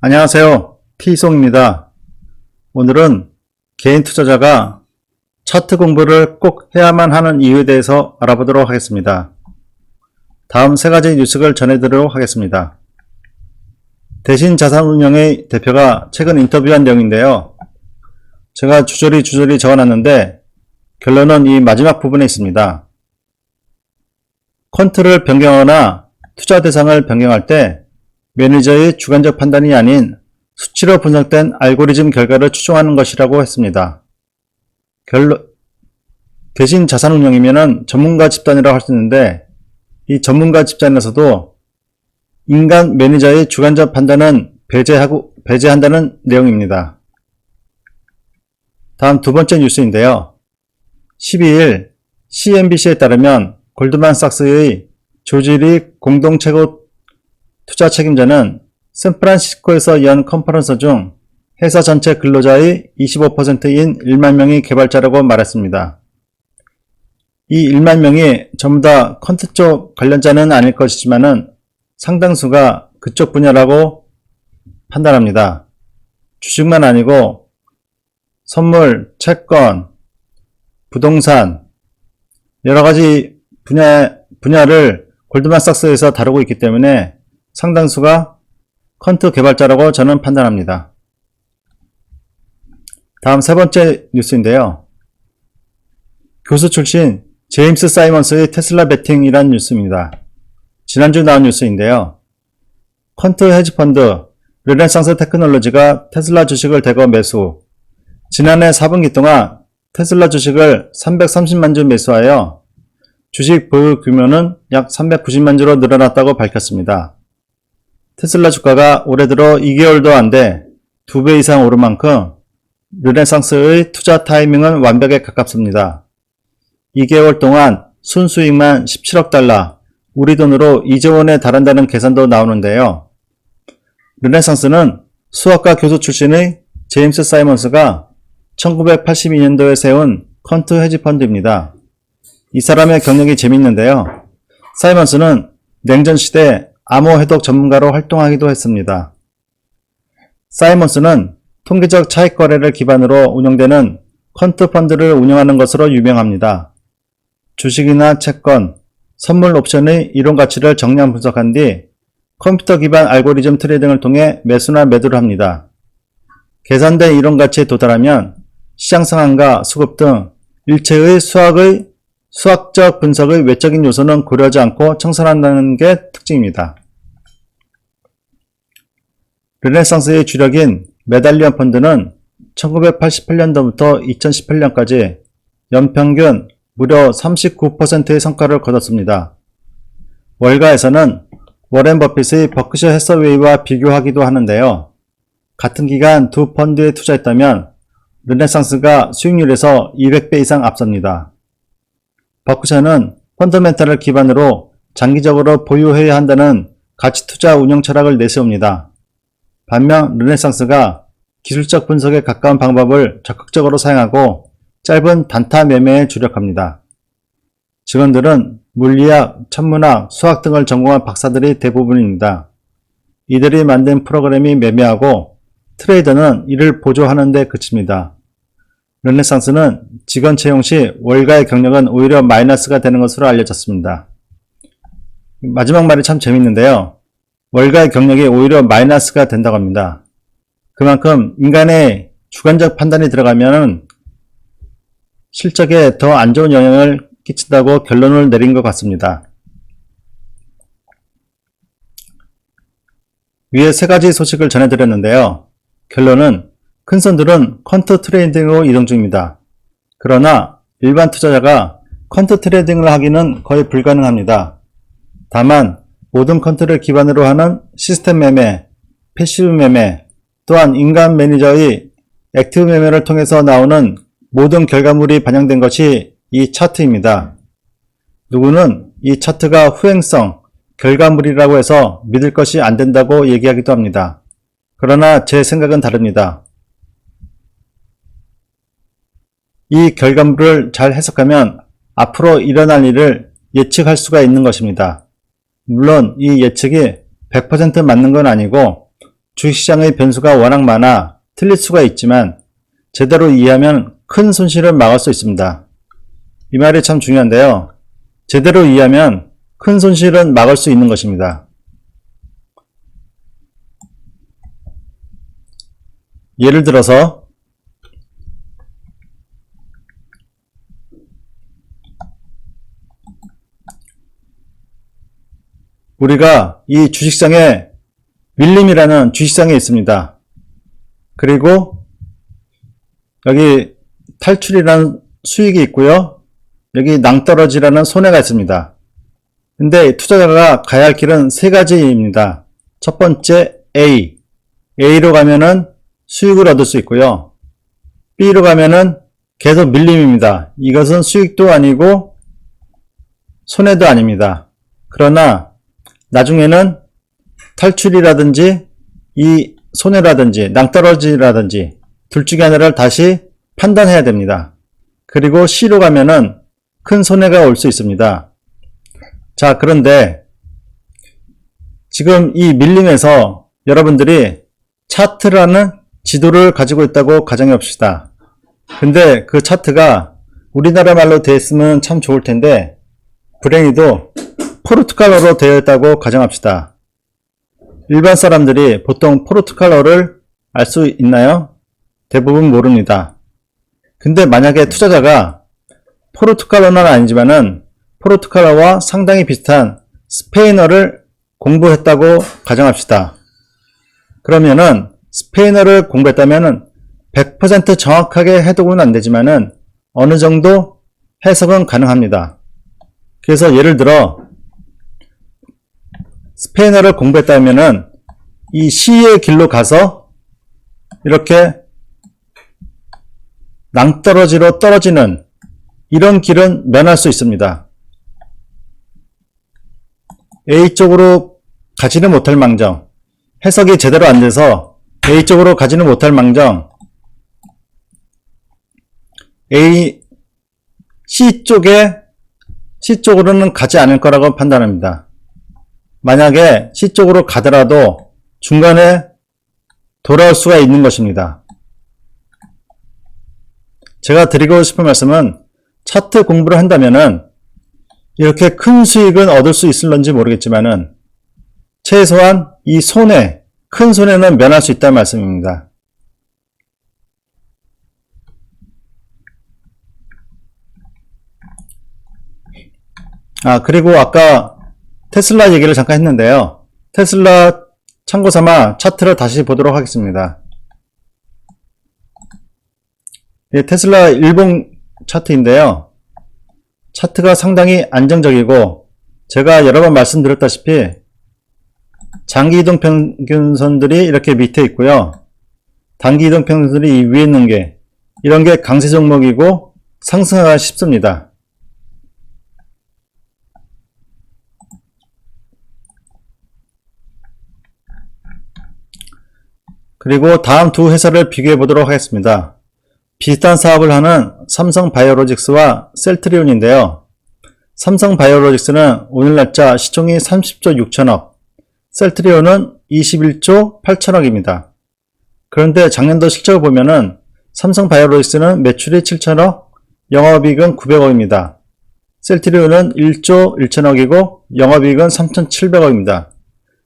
안녕하세요. T송입니다. 오늘은 개인 투자자가 차트 공부를 꼭 해야만 하는 이유에 대해서 알아보도록 하겠습니다. 다음 세 가지 뉴스를 전해드리도록 하겠습니다. 대신자산운용의 대표가 최근 인터뷰한 내용인데요. 제가 주저리 적어놨는데 결론은 이 마지막 부분에 있습니다. 퀀트를 변경하거나 투자 대상을 변경할 때 매니저의 주관적 판단이 아닌 수치로 분석된 알고리즘 결과를 추종하는 것이라고 했습니다. 대신 자산운용이면 전문가 집단이라고 할 수 있는데 이 전문가 집단에서도 인간 매니저의 주관적 판단은 배제한다는 내용입니다. 다음 두 번째 뉴스인데요. 12일 CNBC에 따르면 골드만삭스의 조지 공동 최고 투자 책임자는 샌프란시스코에서 연 컨퍼런스 중 회사 전체 근로자의 25%인 1만 명이 개발자라고 말했습니다. 이 1만 명이 전부 다 퀀트 쪽 관련자는 아닐 것이지만 상당수가 그쪽 분야라고 판단합니다. 주식만 아니고 선물, 채권, 부동산 여러가지 분야를 골드만삭스에서 다루고 있기 때문에 상당수가 퀀트 개발자라고 저는 판단합니다. 다음 세 번째 뉴스인데요. 교수 출신 제임스 사이먼스의 테슬라 베팅이란 뉴스입니다. 지난주 나온 뉴스인데요. 퀀트 헤지펀드 르네상스 테크놀로지가 테슬라 주식을 대거 매수. 지난해 4분기 동안 테슬라 주식을 330만 주 매수하여 주식 보유 규모는 약 390만 주로 늘어났다고 밝혔습니다. 테슬라 주가가 올해 들어 2개월도 안 돼 2배 이상 오른 만큼 르네상스의 투자 타이밍은 완벽에 가깝습니다. 2개월 동안 순수익만 17억 달러, 우리 돈으로 2조 원에 달한다는 계산도 나오는데요. 르네상스는 수학과 교수 출신의 제임스 사이먼스가 1982년도에 세운 퀀트 헤지펀드입니다. 이 사람의 경력이 재밌는데요. 사이먼스는 냉전시대 암호 해독 전문가로 활동하기도 했습니다. 사이먼스는 통계적 차익 거래를 기반으로 운영되는 퀀트 펀드를 운영하는 것으로 유명합니다. 주식이나 채권, 선물 옵션의 이론 가치를 정량 분석한 뒤 컴퓨터 기반 알고리즘 트레이딩을 통해 매수나 매도를 합니다. 계산된 이론 가치에 도달하면 시장 상한과 수급 등 일체의 수학적 분석의 외적인 요소는 고려하지 않고 청산한다는 게 특징입니다. 르네상스의 주력인 메달리언 펀드는 1988년도부터 2018년까지 연평균 무려 39%의 성과를 거뒀습니다. 월가에서는 워렌 버핏의 버크셔 해서웨이와 비교하기도 하는데요. 같은 기간 두 펀드에 투자했다면 르네상스가 수익률에서 200배 이상 앞섭니다. 버크셔는 펀더멘탈을 기반으로 장기적으로 보유해야 한다는 가치투자 운영 철학을 내세웁니다. 반면 르네상스가 기술적 분석에 가까운 방법을 적극적으로 사용하고 짧은 단타 매매에 주력합니다. 직원들은 물리학, 천문학, 수학 등을 전공한 박사들이 대부분입니다. 이들이 만든 프로그램이 매매하고 트레이더는 이를 보조하는 데 그칩니다. 르네상스는 직원 채용 시 월가의 경력은 오히려 마이너스가 되는 것으로 알려졌습니다. 마지막 말이 참 재밌는데요. 월가의 경력이 오히려 마이너스가 된다고 합니다. 그만큼 인간의 주관적 판단이 들어가면 실적에 더 안 좋은 영향을 끼친다고 결론을 내린 것 같습니다. 위에 세 가지 소식을 전해드렸는데요. 결론은 큰 손들은 퀀트 트레이딩으로 이동 중입니다. 그러나 일반 투자자가 퀀트 트레이딩을 하기는 거의 불가능합니다. 다만 모든 퀀트를 기반으로 하는 시스템 매매, 패시브 매매, 또한 인간 매니저의 액티브 매매를 통해서 나오는 모든 결과물이 반영된 것이 이 차트입니다. 누구는 이 차트가 후행성, 결과물이라고 해서 믿을 것이 안 된다고 얘기하기도 합니다. 그러나 제 생각은 다릅니다. 이 결과물을 잘 해석하면 앞으로 일어날 일을 예측할 수가 있는 것입니다. 물론 이 예측이 100% 맞는 건 아니고 주식시장의 변수가 워낙 많아 틀릴 수가 있지만 제대로 이해하면 큰 손실을 막을 수 있습니다. 이 말이 참 중요한데요. 제대로 이해하면 큰 손실은 막을 수 있는 것입니다. 예를 들어서 우리가 이 주식시장에 밀림이라는 주식시장에 있습니다. 그리고 여기 탈출이라는 수익이 있고요. 여기 낭떠러지라는 손해가 있습니다. 근데 투자자가 가야 할 길은 세 가지입니다. 첫 번째 A로 가면은 수익을 얻을 수 있고요. B로 가면은 계속 밀림입니다. 이것은 수익도 아니고 손해도 아닙니다. 그러나 나중에는 탈출이라든지 이 손해라든지 낭떠러지라든지 둘 중에 하나를 다시 판단해야 됩니다. 그리고 C로 가면은 큰 손해가 올 수 있습니다. 자, 그런데 지금 이 밀림에서 여러분들이 차트라는 지도를 가지고 있다고 가정해 봅시다. 근데 그 차트가 우리나라 말로 되어 있으면 참 좋을 텐데 불행히도 포르투갈어로 되어 있다고 가정합시다. 일반 사람들이 보통 포르투갈어를 알 수 있나요? 대부분 모릅니다. 근데 만약에 투자자가 포르투갈어는 아니지만은 포르투갈어와 상당히 비슷한 스페인어를 공부했다고 가정합시다. 그러면은 스페인어를 공부했다면은 100% 정확하게 해독은 안 되지만은 어느 정도 해석은 가능합니다. 그래서 예를 들어 스페인어를 공부했다면은 이 C의 길로 가서 이렇게 낭떠러지로 떨어지는 이런 길은 면할 수 있습니다. A쪽으로 가지는 못할 망정, 해석이 제대로 안 돼서 A쪽으로 가지는 못할 망정, C쪽으로는 가지 않을 거라고 판단합니다. 만약에 C쪽으로 가더라도 중간에 돌아올 수가 있는 것입니다. 제가 드리고 싶은 말씀은 차트 공부를 한다면은 이렇게 큰 수익은 얻을 수 있을런지 모르겠지만은 최소한 이 손해, 큰 손해는 면할 수 있다는 말씀입니다. 그리고 아까 테슬라 얘기를 잠깐 했는데요. 테슬라 참고 삼아 차트를 다시 보도록 하겠습니다. 테슬라 일봉 차트인데요. 차트가 상당히 안정적이고 제가 여러 번 말씀드렸다시피 장기 이동 평균선들이 이렇게 밑에 있고요. 단기 이동 평균선이 이 위에 있는 게 이런 게 강세 종목이고 상승하기가 쉽습니다. 그리고 다음 두 회사를 비교해 보도록 하겠습니다. 비슷한 사업을 하는 삼성바이오로직스와 셀트리온인데요. 삼성바이오로직스는 오늘 날짜 시총이 30조 6천억, 셀트리온은 21조 8천억입니다. 그런데 작년도 실적을 보면은 삼성바이오로직스는 매출이 7천억, 영업이익은 900억입니다. 셀트리온은 1조 1천억이고 영업이익은 3,700억입니다.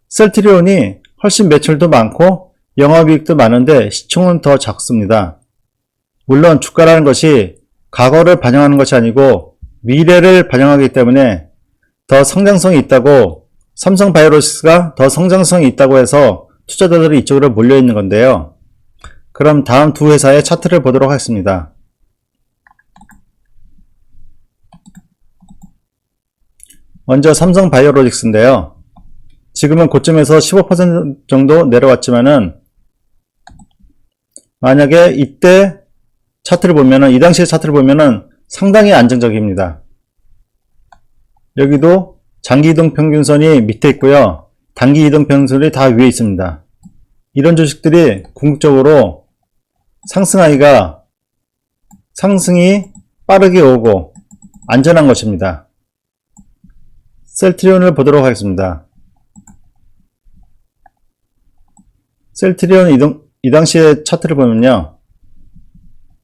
셀트리온이 훨씬 매출도 많고 영업이익도 많은데 시총은 더 작습니다. 물론 주가라는 것이 과거를 반영하는 것이 아니고 미래를 반영하기 때문에 더 성장성이 있다고, 삼성바이오로직스가 더 성장성이 있다고 해서 투자자들이 이쪽으로 몰려있는 건데요. 그럼 다음 두 회사의 차트를 보도록 하겠습니다. 먼저 삼성바이오로직스인데요. 지금은 고점에서 15% 정도 내려왔지만은 만약에 이때 차트를 보면은, 이 당시의 차트를 보면은 상당히 안정적입니다. 여기도 장기 이동 평균선이 밑에 있고요. 단기 이동 평균선이 다 위에 있습니다. 이런 주식들이 궁극적으로 상승이 빠르게 오고 안전한 것입니다. 셀트리온을 보도록 하겠습니다. 셀트리온 이 당시의 차트를 보면요.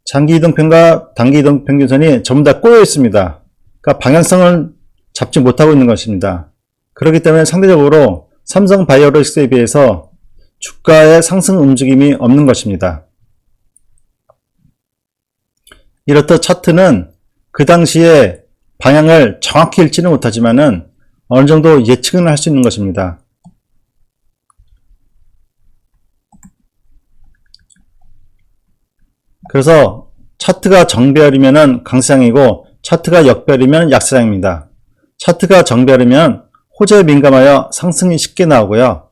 장기 이동평과 단기 이동평균선이 전부 다 꼬여 있습니다. 그러니까 방향성을 잡지 못하고 있는 것입니다. 그렇기 때문에 상대적으로 삼성 바이오로직스에 비해서 주가의 상승 움직임이 없는 것입니다. 이렇듯 차트는 그 당시에 방향을 정확히 읽지는 못하지만은 어느 정도 예측은 할 수 있는 것입니다. 그래서 차트가 정배열이면 강세장이고 차트가 역배열이면 약세장입니다. 차트가 정배열이면 호재에 민감하여 상승이 쉽게 나오고요.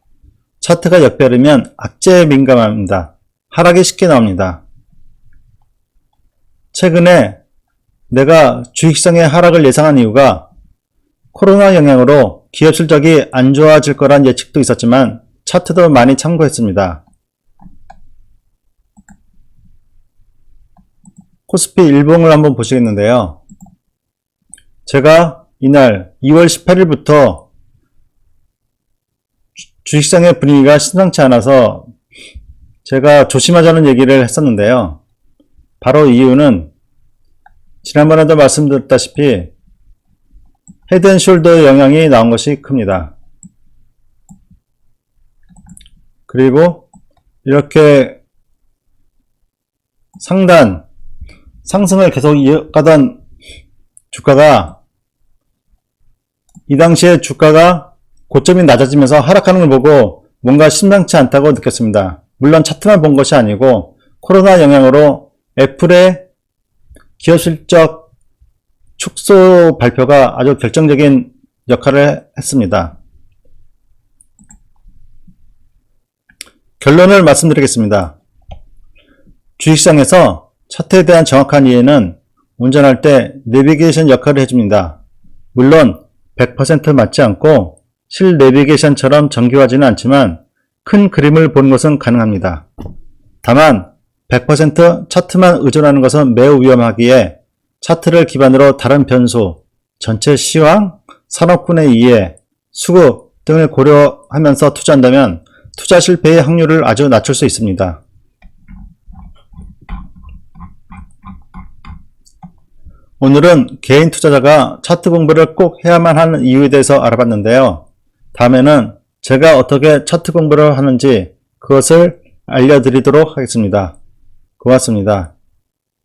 차트가 역배열이면 악재에 민감합니다. 하락이 쉽게 나옵니다. 최근에 내가 주식시장의 하락을 예상한 이유가 코로나 영향으로 기업 실적이 안 좋아질 거란 예측도 있었지만 차트도 많이 참고했습니다. 코스피 일봉을 한번 보시겠는데요. 제가 이날 2월 18일부터 주식시장의 분위기가 심상치 않아서 제가 조심하자는 얘기를 했었는데요. 바로 이유는 지난번에도 말씀드렸다시피 헤드앤숄더의 영향이 나온 것이 큽니다. 그리고 이렇게 상승을 계속 이어가던 주가가 이 당시에 주가가 고점이 낮아지면서 하락하는 걸 보고 뭔가 심상치 않다고 느꼈습니다. 물론 차트만 본 것이 아니고 코로나 영향으로 애플의 기업 실적 축소 발표가 아주 결정적인 역할을 했습니다. 결론을 말씀드리겠습니다. 주식시장에서 차트에 대한 정확한 이해는 운전할 때 내비게이션 역할을 해줍니다. 물론 100% 맞지 않고 실 내비게이션처럼 정교하지는 않지만 큰 그림을 보는 것은 가능합니다. 다만 100% 차트만 의존하는 것은 매우 위험하기에 차트를 기반으로 다른 변수, 전체 시황, 산업군의 이해, 수급 등을 고려하면서 투자한다면 투자 실패의 확률을 아주 낮출 수 있습니다. 오늘은 개인 투자자가 차트 공부를 꼭 해야만 하는 이유에 대해서 알아봤는데요. 다음에는 제가 어떻게 차트 공부를 하는지 그것을 알려드리도록 하겠습니다. 고맙습니다.